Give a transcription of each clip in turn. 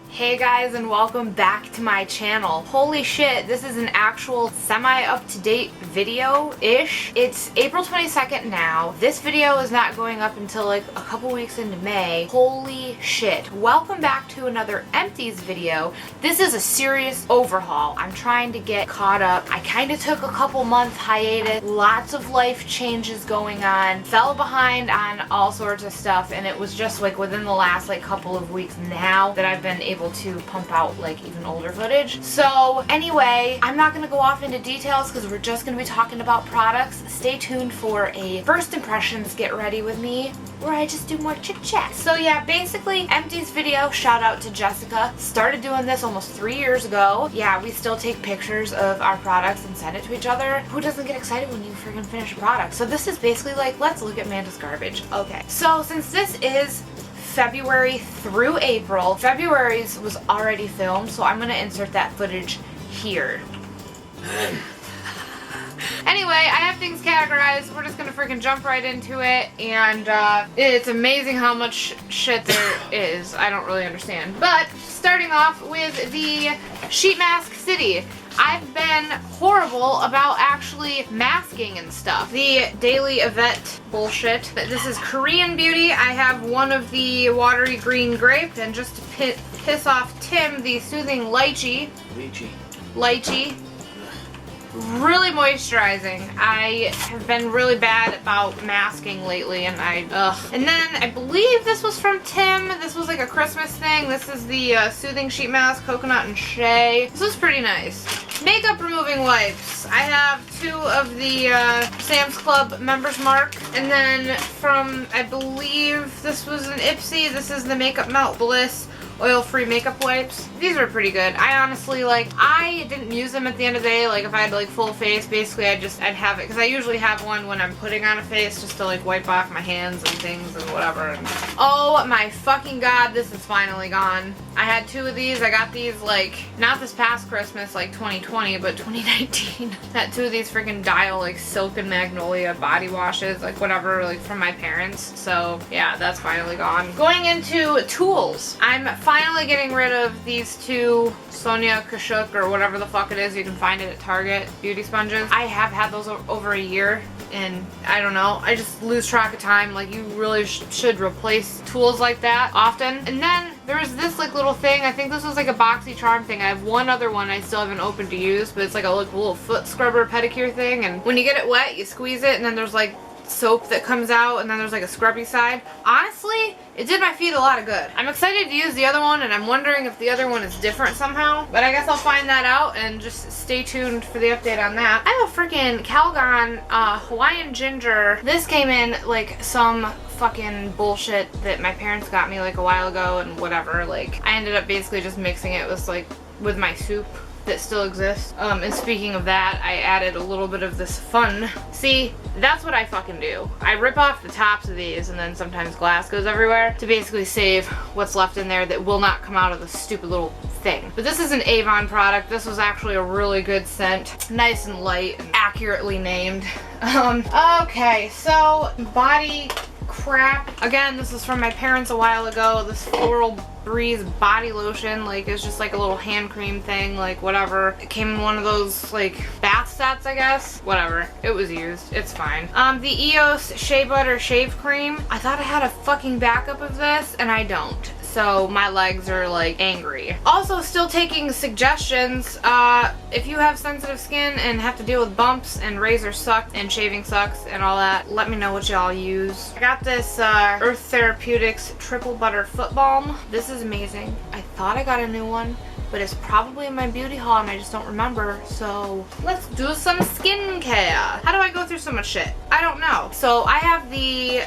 Hey guys, and welcome back to my channel. Holy shit, this is an actual semi-up-to-date video-ish. It's April 22nd now. This video is not going up until like a couple weeks into May. Holy shit. Welcome back to another Empties video. This is a serious overhaul. I'm trying to get caught up. I kind of took a couple month hiatus. Lots of life changes going on. Fell behind on all sorts of stuff, and it was just like within the last like couple of weeks now that I've been able to pump out like even older footage. So anyway, I'm not gonna go off into details because we're just gonna be talking about products. Stay tuned for a first impressions get ready with me where I just do more chit chat. So yeah, basically Empties video, shout out to Jessica. Started doing this almost 3 years ago. Yeah, we still take pictures of our products and send it to each other. Who doesn't get excited when you freaking finish a product? So this is basically like, let's look at Amanda's garbage. Okay, so since this is February through April. February's was already filmed, so I'm gonna insert that footage here. Anyway, I have things categorized. We're just gonna freaking jump right into it, and it's amazing how much shit there is. I don't really understand. But starting off with the sheet mask city. I've been horrible about actually masking and stuff. The daily event bullshit. This is Korean Beauty. I have one of the watery green grape, and just to piss off Tim, the soothing lychee. Lychee. Really moisturizing. I have been really bad about masking lately, and And then I believe this was from Tim. This was like a Christmas thing. This is the soothing sheet mask, coconut and shea. This is pretty nice. Makeup removing wipes. I have 2 of the Sam's Club Members Mark, and then from, I believe this was an Ipsy. This is the Makeup Melt Bliss oil-free makeup wipes. These are pretty good. I honestly, like, I didn't use them at the end of the day. Like, if I had like full face, basically I'd have it, because I usually have one when I'm putting on a face just to like wipe off my hands and things and whatever. And oh my fucking god, this is finally gone. I had 2 of these. I got these like, not this past Christmas, like 2020, but 2019. Had 2 of these freaking Dial like Silk and Magnolia body washes, like whatever, like from my parents. So yeah, that's finally gone. Going into tools. I'm finally getting rid of these 2 Sonia Kashuk or whatever the fuck it is. You can find it at Target beauty sponges. I have had those over a year, and I don't know, I just lose track of time. Like, you really should replace tools like that often. And then there's this like little thing. I think this was like a boxy charm thing. I have one other one I still haven't opened to use, but it's like a little foot scrubber pedicure thing, and when you get it wet you squeeze it, and then there's like soap that comes out, and then there's like a scrubby side. Honestly, it did my feet a lot of good. I'm excited to use the other one, and I'm wondering if the other one is different somehow, but I guess I'll find that out, and just stay tuned for the update on that. I have a freaking Calgon Hawaiian Ginger. This came in like some fucking bullshit that my parents got me like a while ago, and whatever. Like, I ended up basically just mixing it with my soup that still exists. And speaking of that, I added a little bit of this fun. See, that's what I fucking do. I rip off the tops of these, and then sometimes glass goes everywhere to basically save what's left in there that will not come out of the stupid little thing. But this is an Avon product. This was actually a really good scent. Nice and light and accurately named. Okay, so body crap. Again, this is from my parents a while ago. This Floral Breeze body lotion, like, it's just like a little hand cream thing, like whatever. It came in one of those like bath sets, I guess. Whatever. It was used. It's fine. The EOS Shea Butter Shave Cream. I thought I had a fucking backup of this, and I don't. So my legs are like angry. Also, still taking suggestions. If you have sensitive skin and have to deal with bumps and razor suck and shaving sucks and all that, let me know what y'all use. I got this Earth Therapeutics Triple Butter Foot Balm. This is amazing. I thought I got a new one, but it's probably in my beauty haul and I just don't remember. So let's do some skincare. How do I go through so much shit? I don't know. So I have the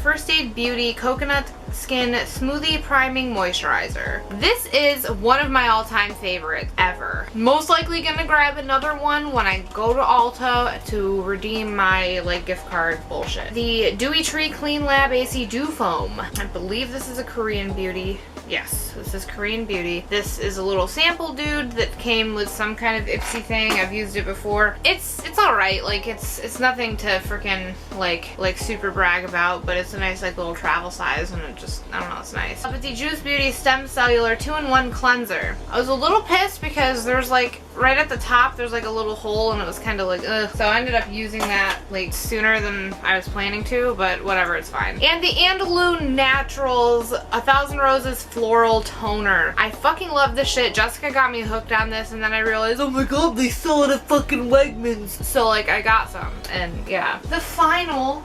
First Aid Beauty Coconut Skin Smoothie Priming Moisturizer. This is one of my all-time favorites ever. Most likely gonna grab another one when I go to Ulta to redeem my like gift card bullshit. The Dewy Tree Clean Lab AC Dew Foam. I believe this is a Korean beauty. Yes, this is Korean beauty. This is a little sample dude that came with some kind of Ipsy thing. I've used it before. It's alright. Like it's nothing to freaking like super brag about, but it's a nice like little travel size, and it just, I don't know, it's nice. But the Juice Beauty Stem Cellular 2-in-1 Cleanser. I was a little pissed because there's like right at the top there's like a little hole, and it was kind of like ugh. So I ended up using that like sooner than I was planning to, but whatever, it's fine. And the Andalou Naturals 1000 Roses Floral Toner. I fucking love this shit. Jessica got me hooked on this, and then I realized, oh my god, they sell it at fucking Wegmans. So like I got some, and yeah. The final.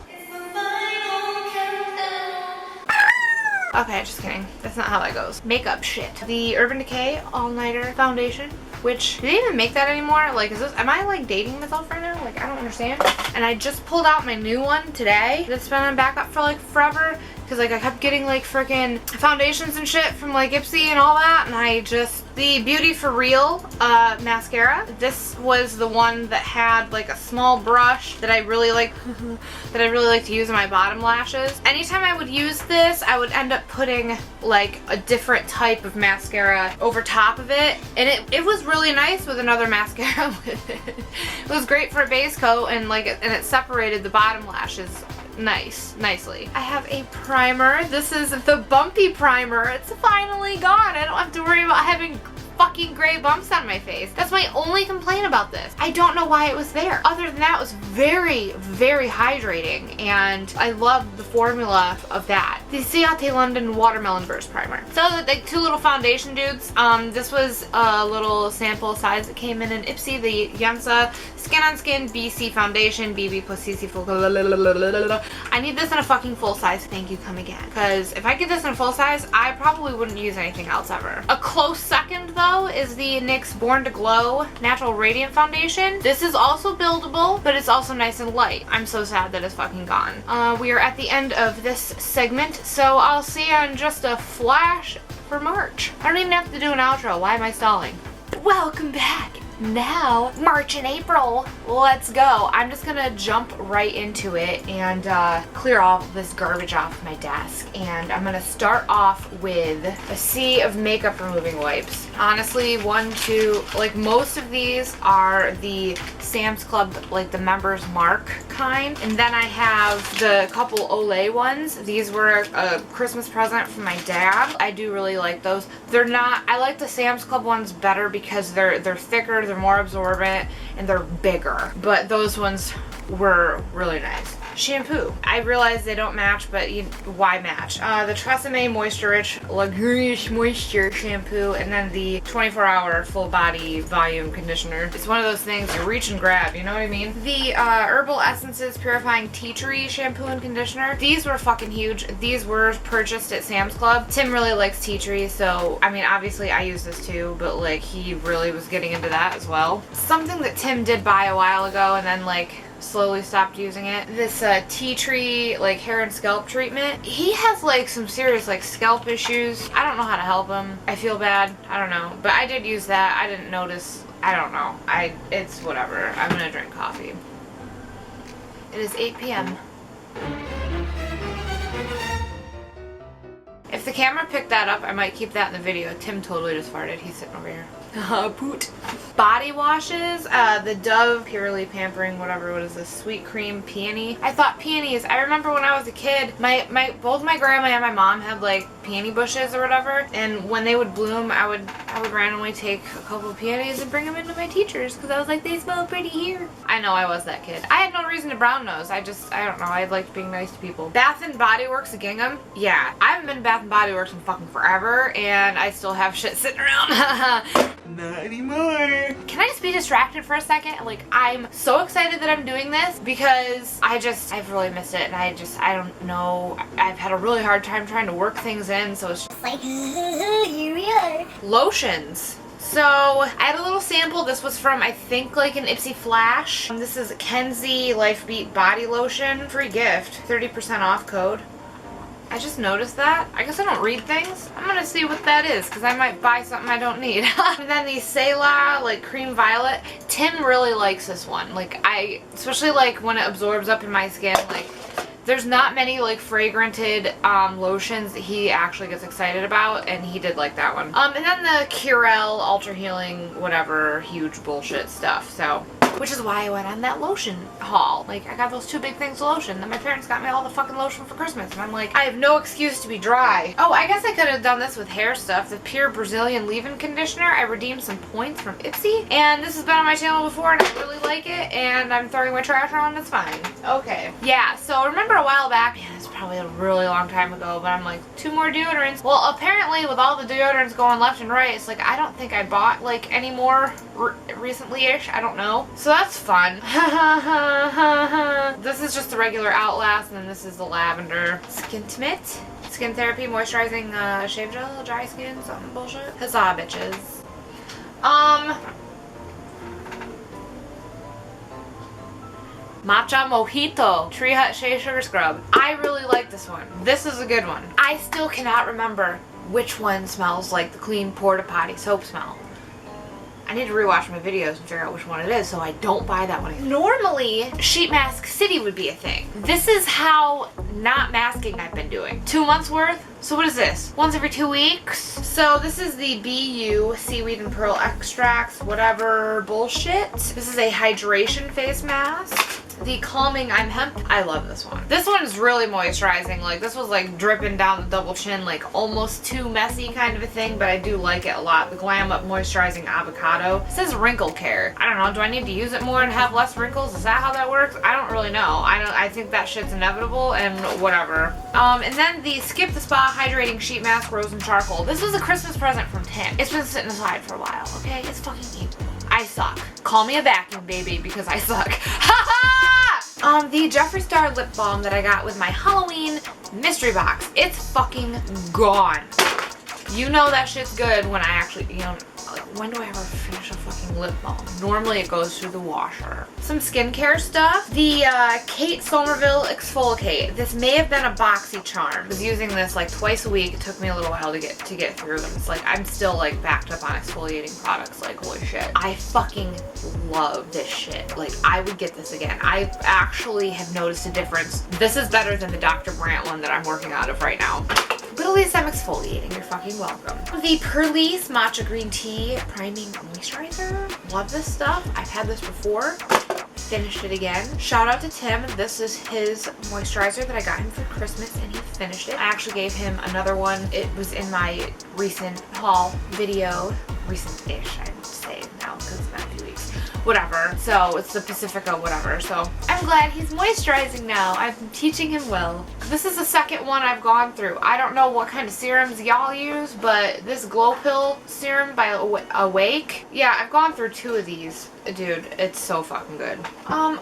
Okay, just kidding. That's not how that goes. Makeup shit. The Urban Decay All Nighter Foundation. Which, do they even make that anymore? Like, is this, am I like dating myself right now? Like, I don't understand. And I just pulled out my new one today. That's been on backup for like forever. Because like I kept getting like freaking foundations and shit from like Ipsy and all that. And I just, the Beauty For Real mascara. This was the one that had like a small brush that I really like, that I really like to use in my bottom lashes. Anytime I would use this, I would end up putting like a different type of mascara over top of it. And it was really nice with another mascara with it. It was great for a base coat, and like and it separated the bottom lashes nicely. I have a primer. This is the Bumpy Primer. It's finally gone. I don't have to worry about having fucking gray bumps on my face. That's my only complaint about this. I don't know why it was there. Other than that, it was very, very hydrating, and I love the formula of that. The Ciate London Watermelon Burst Primer. So the two little foundation dudes. This was a little sample size that came in an Ipsy, the YASSS Skin on Skin BC Foundation, BB plus CC full. I need this in a fucking full size. Thank you, come again. Because if I get this in full size, I probably wouldn't use anything else ever. A close second though is the NYX Born to Glow Natural Radiant Foundation. This is also buildable, but it's also nice and light. I'm so sad that it's fucking gone. We are at the end of this segment, so I'll see you in just a flash for March. I don't even have to do an outro. Why am I stalling? Welcome back. Now, March and April, let's go. I'm just gonna jump right into it and clear all this garbage off my desk. And I'm gonna start off with a sea of makeup removing wipes. Honestly, like most of these are the Sam's Club, like the Members Mark kind. And then I have the couple Olay ones. These were a Christmas present from my dad. I do really like those. They're not, I like the Sam's Club ones better because they're thicker, they're more absorbent, and they're bigger. But those ones were really nice. Shampoo. I realize they don't match, but why match? The Tresemme Moisture Rich Luxurious Moisture Shampoo, and then the 24-hour full body volume conditioner. It's one of those things you reach and grab, you know what I mean? The Herbal Essences Purifying Tea Tree Shampoo and Conditioner. These were fucking huge. These were purchased at Sam's Club. Tim really likes tea tree, so I mean obviously I use this too, but like he really was getting into that as well. Something that Tim did buy a while ago and then like slowly stopped using it. This tea tree like hair and scalp treatment. He has like some serious like scalp issues. I don't know how to help him. I feel bad. I don't know. But I did use that. I didn't notice. I don't know. It's whatever. I'm gonna drink coffee. It is 8 p.m. If the camera picked that up, I might keep that in the video. Tim totally just farted. He's sitting over here. Poot. Body washes, the Dove Pearly Pampering, whatever, what is this, Sweet Cream Peony. I thought peonies, I remember when I was a kid, both my grandma and my mom had like peony bushes or whatever, and when they would bloom, I would randomly take a couple of peonies and bring them into my teachers, because I was like, they smell pretty here. I know I was that kid. I had no reason to brown nose, I don't know, I liked being nice to people. Bath and Body Works Gingham, yeah, I haven't been to Bath and Body Works in fucking forever, and I still have shit sitting around. Not anymore. Can I just be distracted for a second? Like, I'm so excited that I'm doing this because I've really missed it, and I don't know. I've had a really hard time trying to work things in, so it's just like, here we are. Lotions. So, I had a little sample. This was from, I think, like an Ipsy Flash. This is Kenzie Life Beat Body Lotion. Free gift. 30% off code. I just noticed that. I guess I don't read things. I'm gonna see what that is because I might buy something I don't need. And then the Selah like cream violet. Tim really likes this one. Like especially like when it absorbs up in my skin, like there's not many like fragranted lotions that he actually gets excited about, and he did like that one. And then the Curel Ultra Healing whatever huge bullshit stuff. So, which is why I went on that lotion haul. Like, I got those 2 big things of lotion. Then my parents got me all the fucking lotion for Christmas. And I'm like, I have no excuse to be dry. Oh, I guess I could have done this with hair stuff. The Pure Brazilian Leave-In Conditioner. I redeemed some points from Ipsy. And this has been on my channel before, and I really like it. And I'm throwing my trash on. It's fine. Okay. Yeah, so remember a while back, man, it's probably a really long time ago, but I'm like, 2 more deodorants. Well, apparently with all the deodorants going left and right, it's like, I don't think I bought like any more recently-ish. I don't know. So that's fun. This is just the regular Outlast, and then this is the lavender Skintimate Skin Therapy Moisturizing Shave Gel, Dry Skin, something bullshit. Huzzah, bitches. Matcha Mojito Tree Hut Shea Sugar Scrub. I really like this one. This is a good one. I still cannot remember which one smells like the clean porta potty soap smell. I need to rewatch my videos and figure out which one it is so I don't buy that one again. Normally, Sheet Mask City would be a thing. This is how not masking I've been doing. 2 months worth? So what is this? Once every 2 weeks? So this is the BU Seaweed and Pearl Extracts, whatever bullshit. This is a hydration face mask. The Calming I'm Hemp. I love this one. This one is really moisturizing. Like, this was like dripping down the double chin, like almost too messy kind of a thing, but I do like it a lot. The Glam Up Moisturizing Avocado. It says wrinkle care. I don't know, do I need to use it more and have less wrinkles? Is that how that works? I don't really know. I think that shit's inevitable and whatever. And then the Skip the Spa Hydrating Sheet Mask Rose and Charcoal. This was a Christmas present from Tim. It's been sitting aside for a while, okay? It's fucking April. I suck. Call me a vacuum baby because I suck. The Jeffree Star Lip Balm that I got with my Halloween mystery box. It's fucking gone. You know that shit's good when I actually, you know, like, when do I ever finish a fucking lip balm? Normally it goes through the washer. Some skincare stuff. The Kate Somerville Exfoliate. This may have been a BoxyCharm. I was using this like twice a week. It took me a little while to get through them. It's like I'm still like backed up on exfoliating products. Like, holy shit. I fucking love this shit. Like, I would get this again. I actually have noticed a difference. This is better than the Dr. Brandt one that I'm working out of right now. But at least I'm exfoliating. You're fucking welcome. The Pearly Matcha Green Tea Priming Moisturizer. Love this stuff. I've had this before. Finished it again. Shout out to Tim. This is his moisturizer that I got him for Christmas, and he finished it. I actually gave him another one. It was in my recent haul video. Recent-ish, I would say now, because it's been a few weeks. Whatever. So it's the Pacifica whatever. So I'm glad he's moisturizing now. I'm teaching him well. This is the second one I've gone through. I don't know what kind of serums y'all use, but this Glow Pill serum by Awake. Yeah, I've gone through 2 of these. Dude, it's so fucking good.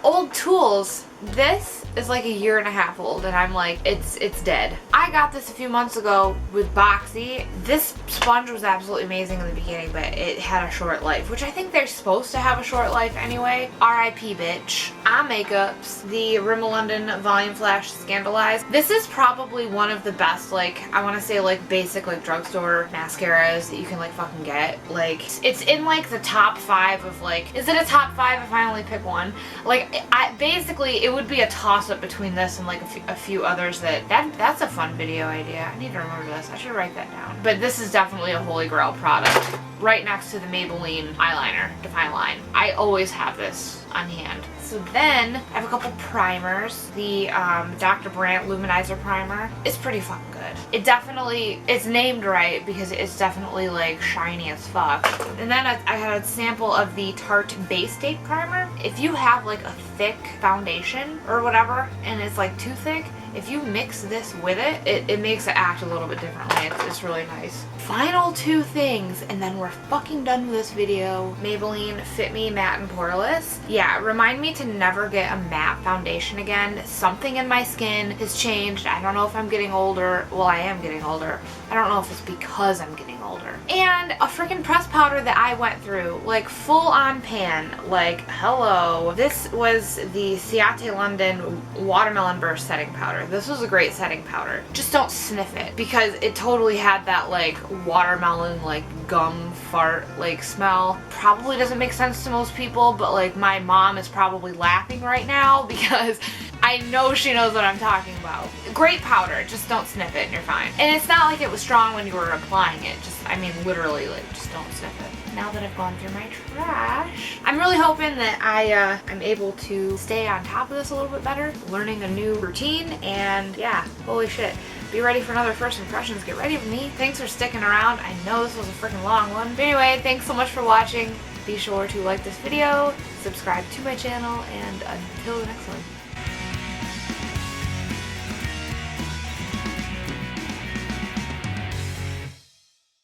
Old Tools. This is like a 1.5 years old, and I'm like, it's dead. I got this a few months ago with Boxy. This sponge was absolutely amazing in the beginning, but it had a short life, which I think they're supposed to have a short life anyway. R.I.P. bitch. Eye Makeups. The Rimmel London Volume Flash Scandalize. This is probably one of the best, like, I want to say like basic like drugstore mascaras that you can like fucking get. Like, it's in like the top 5 of like, is it a top 5 if I only pick one? Like, basically it would be a toss-up between this and like a few others. That's a fun video idea. I need to remember this. I should write that down. But this is definitely a holy grail product. Right next to the Maybelline eyeliner, Define Line. I always have this on hand. So then, I have a couple primers. The Dr. Brandt Luminizer Primer. It's pretty fucking good. It definitely, it's named right because it's definitely like shiny as fuck. And then I had a sample of the Tarte Base Date Primer. If you have like a thick foundation or whatever, and it's like too thick, if you mix this with it, it makes it act a little bit differently. It's really nice. Final 2 things, and then we're fucking done with this video. Maybelline Fit Me Matte and Poreless. Yeah, remind me to never get a matte foundation again. Something in my skin has changed. I don't know if I'm getting older. Well, I am getting older. I don't know if it's because I'm getting older. And a freaking press powder that I went through, like full on pan, like hello. This was the Ciate London Watermelon Burst Setting Powder. powder. This was a great setting powder. Just don't sniff it because it totally had that like watermelon like gum fart like smell. Probably doesn't make sense to most people, but like my mom is probably laughing right now because I know she knows what I'm talking about. Great powder, just don't sniff it and you're fine. And it's not like it was strong when you were applying it. Just, I mean, literally, like, just don't sniff it. Now that I've gone through my trash, I'm really hoping that I'm able to stay on top of this a little bit better, learning a new routine, and yeah, holy shit. Be ready for another first impressions. Get ready with me. Thanks for sticking around. I know this was a freaking long one. But anyway, thanks so much for watching. Be sure to like this video, subscribe to my channel, and until the next one.